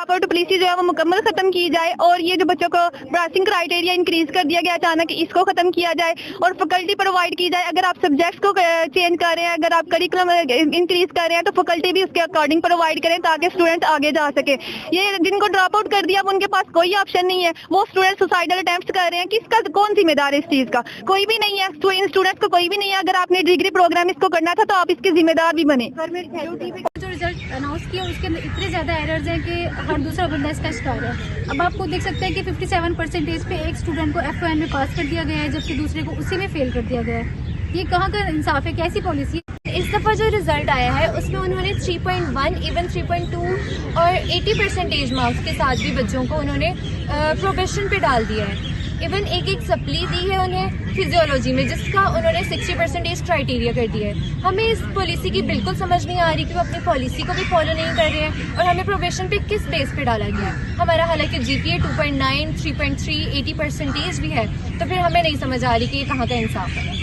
Drop out policy जो है वो मुकम्मल खत्म की जाए और ये जो बच्चों को पासिंग क्राइटेरिया इंक्रीज कर दिया गया अचानक, इसको खत्म किया जाए और फैकल्टी प्रोवाइड की जाए। अगर आप सब्जेक्ट्स को चेंज कर रहे हैं, अगर आप करिकुलम इंक्रीज कर रहे हैं तो फैकल्टी भी उसके अकॉर्डिंग प्रोवाइड करें ताकि स्टूडेंट आगे जा सके। ये जिनको ड्रॉप आउट कर दिया उनके पास कोई ऑप्शन नहीं है, वो स्टूडेंट सुसाइडल अटेम्प्ट कर रहे हैं। किसका कौन जिम्मेदार है इस चीज का? कोई भी नहीं है, इन स्टूडेंट्स को कोई भी नहीं है। अगर आपने डिग्री प्रोग्राम इसको करना था तो आप इसके जिम्मेदार भी बने। जो रिजल्ट अनाउंस किया उसके अंदर इतने ज़्यादा एरर्स हैं कि हर दूसरा बंदा इसका शिकार है। अब आपको देख सकते हैं कि 57% पे एक स्टूडेंट को F1 में पास कर दिया गया है जबकि दूसरे को उसी में फेल कर दिया गया है। ये कहाँ का इंसाफ है? कैसी पॉलिसी? इस दफ़ा जो रिजल्ट आया है उसमें उन्होंने 3.1 इवन 3.2 और 80% मार्क्स के साथ भी बच्चों को उन्होंने प्रोबेशन पे डाल दिया है। इवन एक सप्ली दी है उन्हें फिजियोलॉजी में जिसका उन्होंने 60% क्राइटेरिया कर दिया है। हमें इस पॉलिसी की बिल्कुल समझ नहीं आ रही कि वो अपनी पॉलिसी को भी फॉलो नहीं कर रहे हैं और हमें प्रोबेशन पे किस बेस पे डाला गया। हमारा हालांकि GPA 2.9, 3.3, 80% भी है, तो फिर हमें नहीं समझ आ रही कि ये कहाँ का इंसाफ है।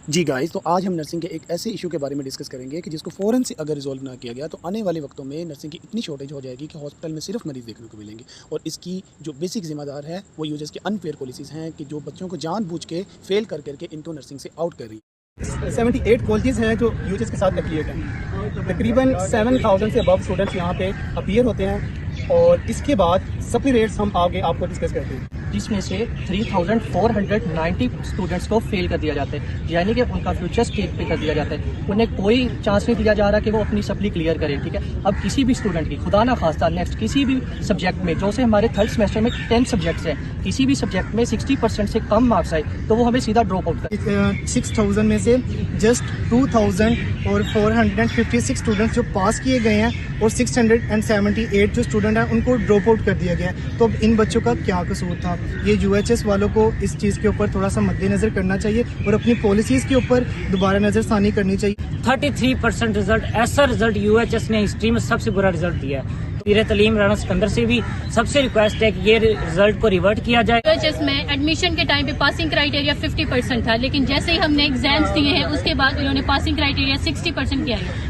जी गाइस, तो आज हम नर्सिंग के एक ऐसे इशू के बारे में डिस्कस करेंगे कि जिसको फ़ौरन से अगर रिजॉल्व ना किया गया तो आने वाले वक्तों में नर्सिंग की इतनी शॉर्टेज हो जाएगी कि हॉस्पिटल में सिर्फ मरीज़ देखने को मिलेंगे। और इसकी जो बेसिक जिम्मेदार है वो यूजर्स की अनफेयर पॉलिसीज़ हैं कि जो बच्चों को जानबूझ के फेल कर करके इनको नर्सिंग से आउट कर रही है। 78 कॉलेजेस हैं जो यूजर्स के साथ एफिलिएट हैं। तकरीबन 7000 से अबव स्टूडेंट्स यहाँ पे अपीयर होते हैं और इसके बाद सप्ली रेट्स हम आगे आपको डिस्कस करते हैं, जिसमें से 3490 स्टूडेंट्स को फेल कर दिया जाता है, यानी कि उनका फ्यूचर स्केप पे कर दिया जाता है। उन्हें कोई चांस नहीं दिया जा रहा कि वो अपनी सप्ली क्लियर करें। ठीक है, अब किसी भी स्टूडेंट की खुदा ना खास्ता नेक्स्ट किसी भी सब्जेक्ट में, जो से हमारे थर्ड सेमेस्टर में 10 सब्जेक्ट्स हैं, किसी भी सब्जेक्ट में 60% से कम मार्क्स आए तो वो हमें सीधा ड्रॉप आउट करें। 6000 में से जस्ट 2456 स्टूडेंट्स जो पास किए गए हैं और 678 जो स्टूडेंट हैं उनको ड्रॉप आउट कर दिया गया है। तो अब इन बच्चों का क्या कसूर था? ये UHS वालों को इस चीज़ के ऊपर थोड़ा सा मद्देनजर करना चाहिए और अपनी पॉलिसीज़ के ऊपर दोबारा नज़रसानी करनी चाहिए। 33% रिजल्ट, ऐसा रिजल्ट UHS ने हिस्ट्री में सबसे बुरा रिजल्ट दिया है। पीर तलीम राना सिकंदर से भी सबसे रिक्वेस्ट है कि ये रिजल्ट को रिवर्ट किया जाए। UHS में एडमिशन के टाइम पे पासिंग क्राइटेरिया 50% था, लेकिन जैसे ही हमने एग्जाम्स दिए हैं उसके बाद इन्होंने पासिंग क्राइटेरिया 60% किया है।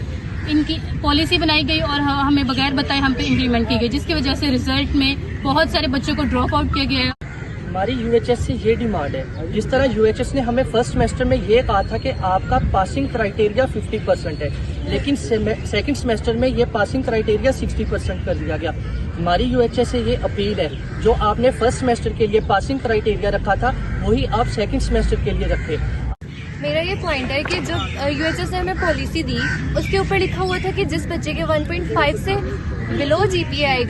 इनकी पॉलिसी बनाई गई और हमें बगैर बताए हम पे इम्प्लीमेंट की गई, जिसकी वजह से रिजल्ट में बहुत सारे बच्चों को ड्रॉप आउट किया गया है। हमारी UHS से ये डिमांड है, जिस तरह UHS ने हमें फर्स्ट सेमेस्टर में ये कहा था कि आपका पासिंग क्राइटेरिया 50% है, लेकिन सेकंड सेमेस्टर में ये पासिंग क्राइटेरिया 60% कर दिया गया। हमारी UHS से ये अपील है, जो आपने फर्स्ट सेमेस्टर के लिए पासिंग क्राइटेरिया रखा था वही आप सेकंड सेमेस्टर के लिए रखें। मेरा ये पॉइंट है कि जो UHS ने हमें पॉलिसी दी उसके ऊपर लिखा हुआ था कि जिस बच्चे के 1.5 से बिलो GPA आएगा